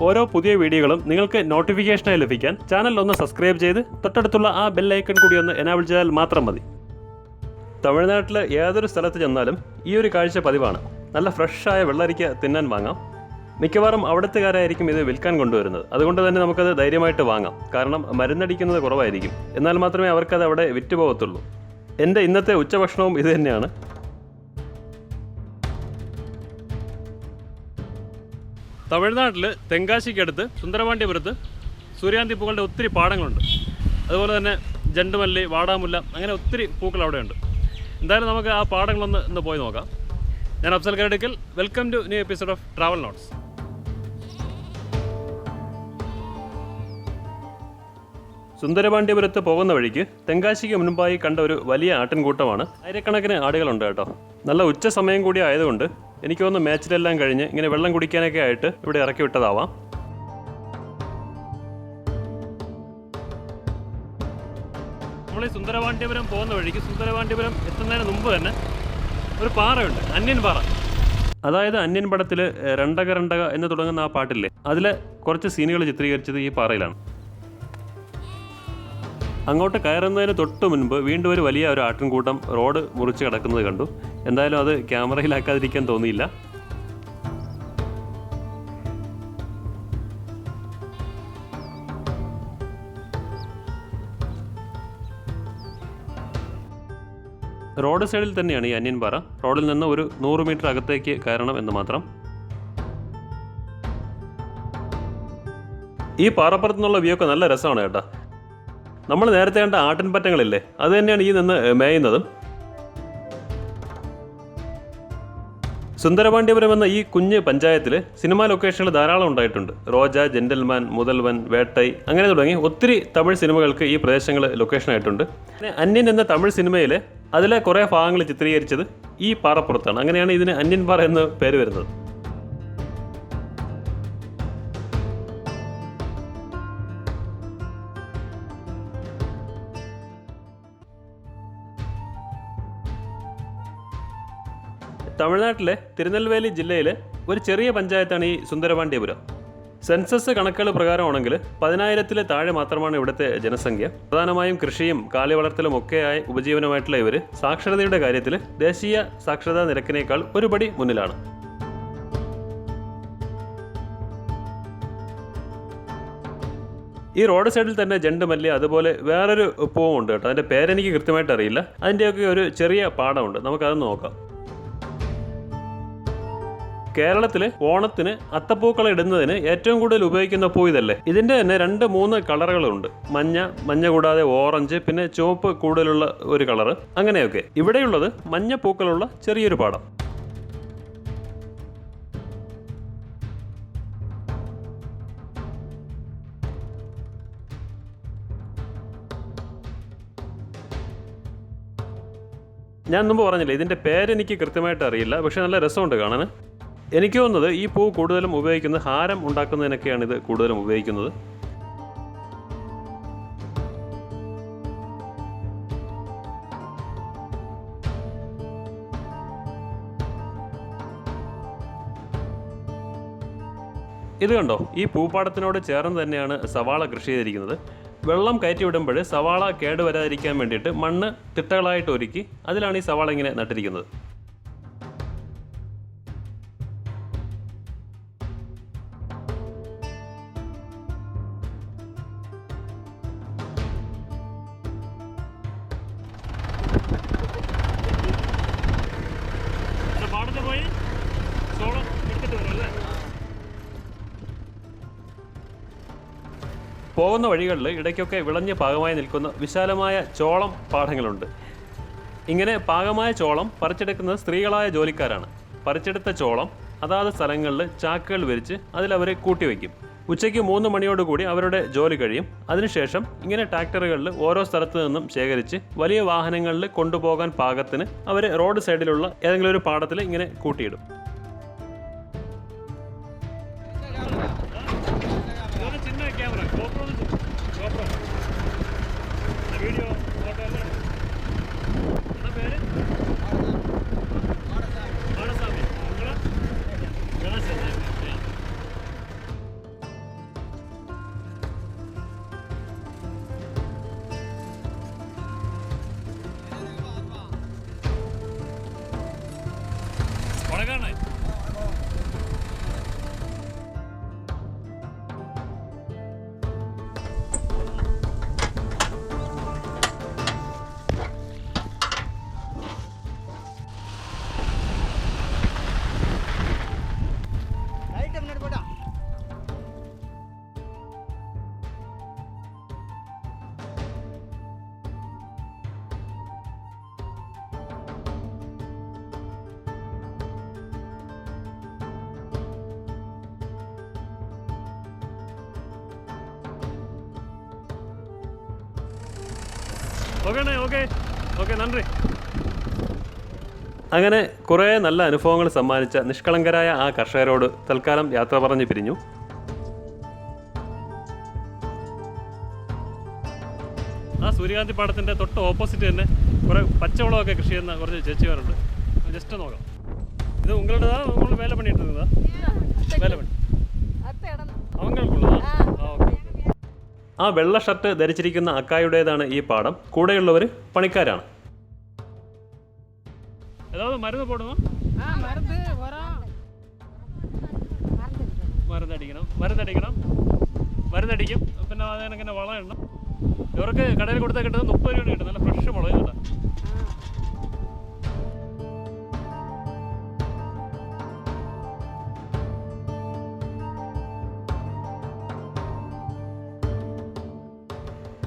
ഓരോ പുതിയ വീഡിയോകളും നിങ്ങൾക്ക് നോട്ടിഫിക്കേഷനായി ലഭിക്കാൻ ചാനൽ ഒന്ന് സബ്സ്ക്രൈബ് ചെയ്ത് തൊട്ടടുത്തുള്ള ആ ബെൽ ഐക്കൺ കൂടി ഒന്ന് എനാബിൾ ചെയ്താൽ മാത്രം മതി. തമിഴ്നാട്ടിൽ ഏതൊരു സ്ഥലത്ത് ചെന്നാലും ഈ ഒരു കാഴ്ച പതിവാണ്. നല്ല ഫ്രഷായ വെള്ളരിക്ക തിന്നാൻ വാങ്ങാം. മിക്കവാറും അവിടുത്തുകാരായിരിക്കും ഇത് വിൽക്കാൻ കൊണ്ടുവരുന്നത്. അതുകൊണ്ട് തന്നെ നമുക്കത് ധൈര്യമായിട്ട് വാങ്ങാം. കാരണം മരുന്നടിക്കുന്നത് കുറവായിരിക്കും. എന്നാൽ മാത്രമേ അവർക്കത് അവിടെ വിറ്റുപോകത്തുള്ളൂ. എൻ്റെ ഇന്നത്തെ ഉച്ചഭക്ഷണവും ഇത് തന്നെയാണ്. തമിഴ്നാട്ടിൽ തെങ്കാശിക്കടുത്ത് സുന്ദരപാണ്ഡിയപുരത്ത് സൂര്യാന്തി പൂക്കളുടെ ഒത്തിരി പാടങ്ങളുണ്ട്. അതുപോലെ തന്നെ ജണ്ടുമല്ലി, വാടാമുല്ല, അങ്ങനെ ഒത്തിരി പൂക്കൾ അവിടെയുണ്ട്. എന്തായാലും നമുക്ക് ആ പാടങ്ങളൊന്ന് ഇന്ന് പോയി നോക്കാം. ഞാൻ Afsal Karadikkal. Welcome to new episode of travel notes. സുന്ദരപാണ്ഡിയപുരത്ത് പോകുന്ന വഴിക്ക് തെങ്കാശിക്ക് മുൻപായി കണ്ട ഒരു വലിയ ആട്ടിൻകൂട്ടമാണ്. ആയിരക്കണക്കിന് ആടുകളുണ്ട് കേട്ടോ. നല്ല ഉച്ച സമയം കൂടി ആയതുകൊണ്ട് എനിക്ക് തോന്നുന്നു മാച്ചിലെല്ലാം കഴിഞ്ഞ് ഇങ്ങനെ വെള്ളം കുടിക്കാനൊക്കെ ആയിട്ട് ഇവിടെ ഇറക്കി വിട്ടതാവാം. നമ്മൾ ഈ സുന്ദരപാണ്ഡിയപുരം പോകുന്ന വഴിക്ക് സുന്ദരപാണ്ഡിയപുരം എത്തുന്നതിന് മുമ്പ് തന്നെ ഒരു പാറയുണ്ട്, അന്യൻ പാറ. അതായത് അന്യൻ പടത്തിൽ രണ്ടക രണ്ടക എന്ന് തുടങ്ങുന്ന ആ പാട്ടില്ലേ, അതിലെ കുറച്ച് സീനുകൾ ചിത്രീകരിച്ചത് ഈ പാറയിലാണ്. അങ്ങോട്ട് കയറുന്നതിന് തൊട്ട് മുൻപ് വീണ്ടും ഒരു വലിയ ഒരു ആട്ടിൻകൂട്ടം റോഡ് മുറിച്ച് കിടക്കുന്നത് കണ്ടു. എന്തായാലും അത് ക്യാമറയിലാക്കാതിരിക്കാൻ തോന്നിയില്ല. റോഡ് സൈഡിൽ തന്നെയാണ് ഈ അന്യൻ പാറ. റോഡിൽ നിന്ന് ഒരു 100 മീറ്റർ അകത്തേക്ക് കയറണം എന്ന് മാത്രം. ഈ പാറപ്പുറത്തു നിന്നുള്ള വ്യൂ ഒക്കെ നല്ല രസമാണ് കേട്ടോ. നമ്മൾ നേരത്തെ കണ്ട ആട്ടിൻപറ്റങ്ങളില്ലേ, അത് തന്നെയാണ് ഈ നിന്ന് മേയുന്നതും. സുന്ദരപാണ്ഡിയപുരം എന്ന ഈ കുഞ്ഞ് പഞ്ചായത്തിൽ സിനിമാ ലൊക്കേഷനുകൾ ധാരാളം ഉണ്ടായിട്ടുണ്ട്. റോജ, ജെന്റിൽമാൻ, മുതൽവൻ, വേട്ടൈ, അങ്ങനെ തുടങ്ങി ഒത്തിരി തമിഴ് സിനിമകൾക്ക് ഈ പ്രദേശങ്ങൾ ലൊക്കേഷനായിട്ടുണ്ട്. പിന്നെ അന്യൻ എന്ന തമിഴ് സിനിമയിൽ അതിലെ കുറേ ഭാഗങ്ങൾ ചിത്രീകരിച്ചത് ഈ പാറപ്പുറത്താണ്. അങ്ങനെയാണ് ഇതിന് അന്യൻ പാറ എന്ന് പേര് വരുന്നത്. തമിഴ്നാട്ടിലെ തിരുനെൽവേലി ജില്ലയിലെ ഒരു ചെറിയ പഞ്ചായത്താണ് ഈ സുന്ദരപാണ്ഡിയപുരം. സെൻസസ് കണക്കുകൾ പ്രകാരമാണെങ്കിൽ 10,000 താഴെ മാത്രമാണ് ഇവിടുത്തെ ജനസംഖ്യ. പ്രധാനമായും കൃഷിയും കാലി വളർത്തലും ഒക്കെയായി ഉപജീവനമായിട്ടുള്ള ഇവർ സാക്ഷരതയുടെ കാര്യത്തിൽ ദേശീയ സാക്ഷരതാ നിരക്കിനേക്കാൾ ഒരു പടി മുന്നിലാണ്. ഈ റോഡ് സൈഡിൽ തന്നെ ജണ്ടുമല്ലി, അതുപോലെ വേറൊരു പൂവും ഉണ്ട് കേട്ടോ. അതിൻ്റെ പേരെനിക്ക് കൃത്യമായിട്ട് അറിയില്ല. അതിൻ്റെയൊക്കെ ഒരു ചെറിയ പാടമുണ്ട്, നമുക്കത് നോക്കാം. കേരളത്തിൽ ഓണത്തിന് അത്തപ്പൂക്കളം ഇടുന്നതിന് ഏറ്റവും കൂടുതൽ ഉപയോഗിക്കുന്ന പൂ ഇതല്ലേ. ഇതിൻ്റെ തന്നെ 2-3 കളറുകളുണ്ട്. മഞ്ഞ കൂടാതെ ഓറഞ്ച്, പിന്നെ ചുവപ്പ് കൂടുതലുള്ള ഒരു കളറ്, അങ്ങനെയൊക്കെ. ഇവിടെയുള്ളത് മഞ്ഞ പൂക്കളുള്ള ചെറിയൊരു പാടം. ഞാൻ മുമ്പ് പറഞ്ഞില്ലേ, ഇതിൻ്റെ പേരെനിക്ക് കൃത്യമായിട്ട് അറിയില്ല, പക്ഷെ നല്ല രസമുണ്ട് കാണാൻ. എനിക്ക് തോന്നുന്നത് ഈ പൂ കൂടുതലും ഉപയോഗിക്കുന്നത് ഹാരം ഉണ്ടാക്കുന്നതിനൊക്കെയാണ് ഇത് കൂടുതലും ഉപയോഗിക്കുന്നത്. ഇത് കണ്ടോ, ഈ പൂപ്പാടത്തിനോട് ചേർന്ന് തന്നെയാണ് സവാള കൃഷി ചെയ്തിരിക്കുന്നത്. വെള്ളം കയറ്റി വിടുമ്പോൾ സവാള കേടുവരാതിരിക്കാൻ വേണ്ടിയിട്ട് മണ്ണ് തിട്ടകളായിട്ട് ഒരുക്കി അതിലാണ് ഈ സവാള ഇങ്ങനെ നട്ടിരിക്കുന്നത്. പോകുന്ന വഴികളിൽ ഇടയ്ക്കൊക്കെ വിളഞ്ഞ് പാകമായി നിൽക്കുന്ന വിശാലമായ ചോളം പാടങ്ങളുണ്ട്. ഇങ്ങനെ പാകമായ ചോളം പറിച്ചെടുക്കുന്നത് സ്ത്രീകളായ ജോലിക്കാരാണ്. പറിച്ചെടുത്ത ചോളം അതാത് സ്ഥലങ്ങളിൽ ചാക്കുകൾ വിരിച്ച് അതിലവരെ കൂട്ടിവെക്കും. ഉച്ചയ്ക്ക് 3 മണിയോടുകൂടി അവരുടെ ജോലി കഴിയും. അതിനുശേഷം ഇങ്ങനെ ട്രാക്ടറുകളിൽ ഓരോ സ്ഥലത്തു നിന്നും ശേഖരിച്ച് വലിയ വാഹനങ്ങളിൽ കൊണ്ടുപോകാൻ പാകത്തിന് അവർ റോഡ് സൈഡിലുള്ള ഏതെങ്കിലും ഒരു പാടത്തിൽ ഇങ്ങനെ കൂട്ടിയിടും. ഓക്കെ നന്ദി. അങ്ങനെ കുറേ നല്ല അനുഭവങ്ങൾ സമ്മാനിച്ച നിഷ്കളങ്കരായ ആ കർഷകരോട് തൽക്കാലം യാത്ര പറഞ്ഞ് പിരിഞ്ഞു. ആ സൂര്യകാന്തി പാടത്തിൻ്റെ തൊട്ട് ഓപ്പോസിറ്റ് തന്നെ കുറേ പച്ചവളമൊക്കെ കൃഷി ചെയ്യുന്ന കുറച്ച് ചേച്ചിമാരുണ്ട്. ജസ്റ്റ് നോക്കാം. ഇത് ഉങ്ങളുടേതാ? നമ്മൾ വേല പണിയിട്ട് നിന്നതാ? വേല പണി അവങ്ങൾക്കുള്ളതാ? ഓക്കെ. ആ വെള്ള ഷർട്ട് ധരിച്ചിരിക്കുന്ന അക്കായുടേതാണ് ഈ പാടം. കൂടെയുള്ളവർ പണിക്കാരാണ്. ഏதாவது മരുന്ന് പോടുമോ? മരുന്നടിക്കും. പിന്നെ അതിനങ്ങനെ വളം ഇടണം. ഇവർക്ക് കടയിൽ കൊടുത്താൽ കിട്ടുന്നത് 30 രൂപ കിട്ടും. നല്ല ഫ്രഷ് മുളക് കിട്ടാം.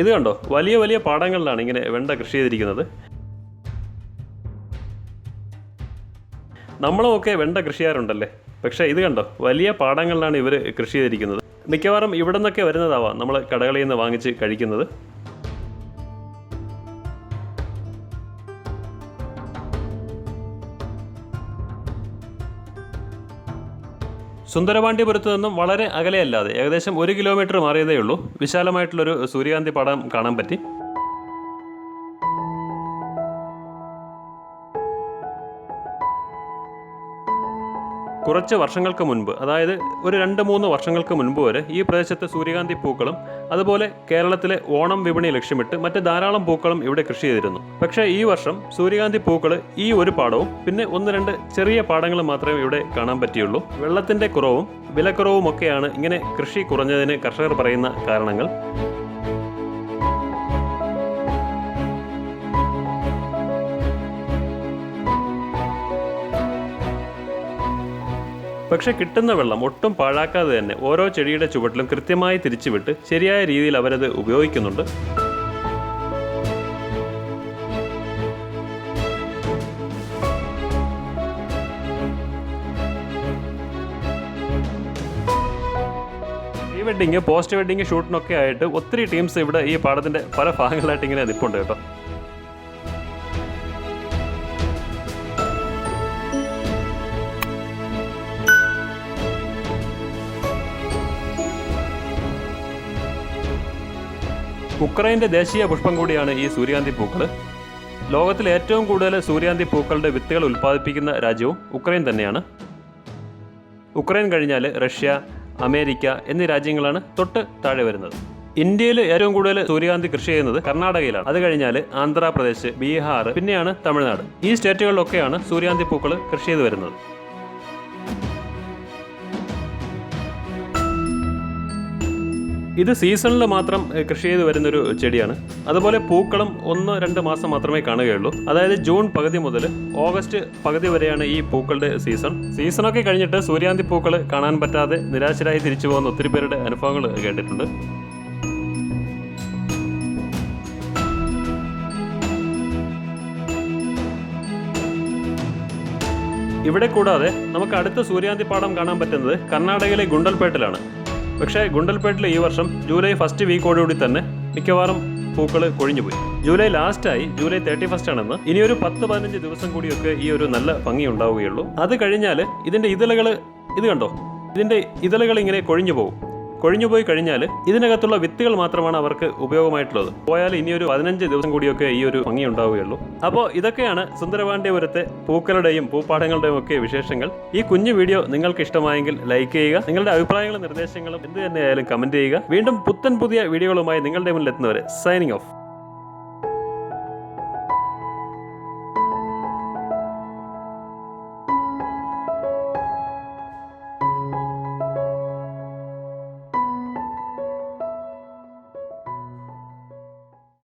ഇത് കണ്ടോ, വലിയ വലിയ പാടങ്ങളിലാണ് ഇങ്ങനെ വെണ്ട കൃഷി ചെയ്തിരിക്കുന്നത്. നമ്മളുമൊക്കെ വെണ്ട കൃഷി ചെയ്യാറുണ്ടല്ലേ, പക്ഷേ ഇത് കണ്ടോ, വലിയ പാടങ്ങളിലാണ് ഇവർ കൃഷി ചെയ്തിരിക്കുന്നത്. മിക്കവാറും ഇവിടെ നിന്നൊക്കെ വരുന്നതാവാം നമ്മൾ കടകളിൽ നിന്ന് വാങ്ങിച്ച് കഴിക്കുന്നത്. സുന്ദരപാണ്ഡ്യപുരത്ത് നിന്നും വളരെ അകലെയല്ലാതെ ഏകദേശം 1 കിലോമീറ്റർ മാറിയതേ ഉള്ളൂ വിശാലമായിട്ടുള്ളൊരു സൂര്യകാന്തി പാടം കാണാൻ പറ്റി. കുറച്ച് വർഷങ്ങൾക്ക് മുൻപ്, അതായത് ഒരു 2-3 വർഷങ്ങൾക്ക് മുൻപ് വരെ ഈ പ്രദേശത്ത് സൂര്യകാന്തി പൂക്കളും അതുപോലെ കേരളത്തിലെ ഓണം വിപണി ലക്ഷ്യമിട്ട് മറ്റ് ധാരാളം പൂക്കളും ഇവിടെ കൃഷി ചെയ്തിരുന്നു. പക്ഷേ ഈ വർഷം സൂര്യകാന്തി പൂക്കൾ ഈ ഒരു പാടവും പിന്നെ 1-2 ചെറിയ പാടങ്ങളും മാത്രമേ ഇവിടെ കാണാൻ പറ്റിയുള്ളൂ. വെള്ളത്തിൻ്റെ കുറവും വിലക്കുറവും ഒക്കെയാണ് ഇങ്ങനെ കൃഷി കുറഞ്ഞതിന് കർഷകർ പറയുന്ന കാരണങ്ങൾ. പക്ഷെ കിട്ടുന്ന വെള്ളം ഒട്ടും പാഴാക്കാതെ തന്നെ ഓരോ ചെടിയുടെ ചുവട്ടിലും കൃത്യമായി തിരിച്ചുവിട്ട് ശരിയായ രീതിയിൽ അവരത് ഉപയോഗിക്കുന്നുണ്ട്. പ്രീ വെഡിങ്, പോസ്റ്റ് വെഡിങ് ഷൂട്ടിനൊക്കെ ആയിട്ട് ഒത്തിരി ടീംസ് ഇവിടെ ഈ പാടത്തിൻ്റെ പല ഭാഗങ്ങളായിട്ട് ഇങ്ങനെ നിൽപ്പുണ്ട് കേട്ടോ. ഉക്രൈൻ്റെ ദേശീയ പുഷ്പം കൂടിയാണ് ഈ സൂര്യകാന്തി പൂക്കൾ. ലോകത്തിലെ ഏറ്റവും കൂടുതൽ സൂര്യകാന്തി പൂക്കളുടെ വിത്തുകൾ ഉൽപ്പാദിപ്പിക്കുന്ന രാജ്യവും ഉക്രൈൻ തന്നെയാണ്. ഉക്രൈൻ കഴിഞ്ഞാൽ റഷ്യ, അമേരിക്ക എന്നീ രാജ്യങ്ങളാണ് തൊട്ട് താഴെ വരുന്നത്. ഇന്ത്യയിൽ ഏറ്റവും കൂടുതൽ സൂര്യകാന്തി കൃഷി ചെയ്യുന്നത് കർണാടകയിലാണ്. അത് കഴിഞ്ഞാൽ ആന്ധ്രാപ്രദേശ്, ബീഹാർ, പിന്നെയാണ് തമിഴ്നാട്. ഈ സ്റ്റേറ്റുകളിലൊക്കെയാണ് സൂര്യകാന്തി പൂക്കൾ കൃഷി ചെയ്ത് വരുന്നത്. ഇത് സീസണിൽ മാത്രം കൃഷി ചെയ്ത് വരുന്നൊരു ചെടിയാണ്. അതുപോലെ പൂക്കളും 1-2 മാസം മാത്രമേ കാണുകയുള്ളൂ. അതായത് ജൂൺ പകുതി മുതൽ ഓഗസ്റ്റ് പകുതി വരെയാണ് ഈ പൂക്കളുടെ സീസണൊക്കെ കഴിഞ്ഞിട്ട് സൂര്യകാന്തി പൂക്കൾ കാണാൻ പറ്റാതെ നിരാശരായി തിരിച്ചു പോകുന്ന ഒത്തിരി പേരുടെ അനുഭവങ്ങൾ കേട്ടിട്ടുണ്ട്. ഇവിടെ കൂടാതെ നമുക്ക് അടുത്ത സൂര്യകാന്തി പാടം കാണാൻ പറ്റുന്നത് കർണാടകയിലെ ഗുണ്ടൽപേട്ടിലാണ്. പക്ഷേ ഗുണ്ടൽപേട്ടിൽ ഈ വർഷം ജൂലൈ 1st വീക്കോടുകൂടി തന്നെ മിക്കവാറും പൂക്കൾ കൊഴിഞ്ഞുപോയി. ജൂലൈ ലാസ്റ്റായി, ജൂലൈ 31 ആണെന്ന്. ഇനിയൊരു 10-15 ദിവസം കൂടിയൊക്കെ ഈ ഒരു നല്ല ഭംഗി ഉണ്ടാവുകയുള്ളൂ. അത് കഴിഞ്ഞാൽ ഇതിൻ്റെ ഇതളുകൾ, ഇത് കണ്ടോ, ഇതിൻ്റെ ഇതളുകൾ ഇങ്ങനെ കൊഴിഞ്ഞുപോയി കഴിഞ്ഞാൽ ഇതിനകത്തുള്ള വിത്തുകൾ മാത്രമാണ് അവർക്ക് ഉപയോഗമായിട്ടുള്ളത്. പോയാൽ ഇനിയൊരു 15 ദിവസം കൂടിയൊക്കെ ഈ ഒരു ഭംഗി ഉണ്ടാവുകയുള്ളൂ. അപ്പോൾ ഇതൊക്കെയാണ് സുന്ദരപാണ്ഡ്യപുരത്തെ പൂക്കളുടെയും പൂപ്പാടങ്ങളുടെയും ഒക്കെ വിശേഷങ്ങൾ. ഈ കുഞ്ഞു വീഡിയോ നിങ്ങൾക്ക് ഇഷ്ടമായെങ്കിൽ ലൈക്ക് ചെയ്യുക. നിങ്ങളുടെ അഭിപ്രായങ്ങളും നിർദ്ദേശങ്ങളും എന്ത് തന്നെയായാലും കമൻറ്റ് ചെയ്യുക. വീണ്ടും പുതിയ വീഡിയോകളുമായി നിങ്ങളുടെ മുന്നിൽ എത്തുന്നവരെ സൈനിങ് ഓഫ്.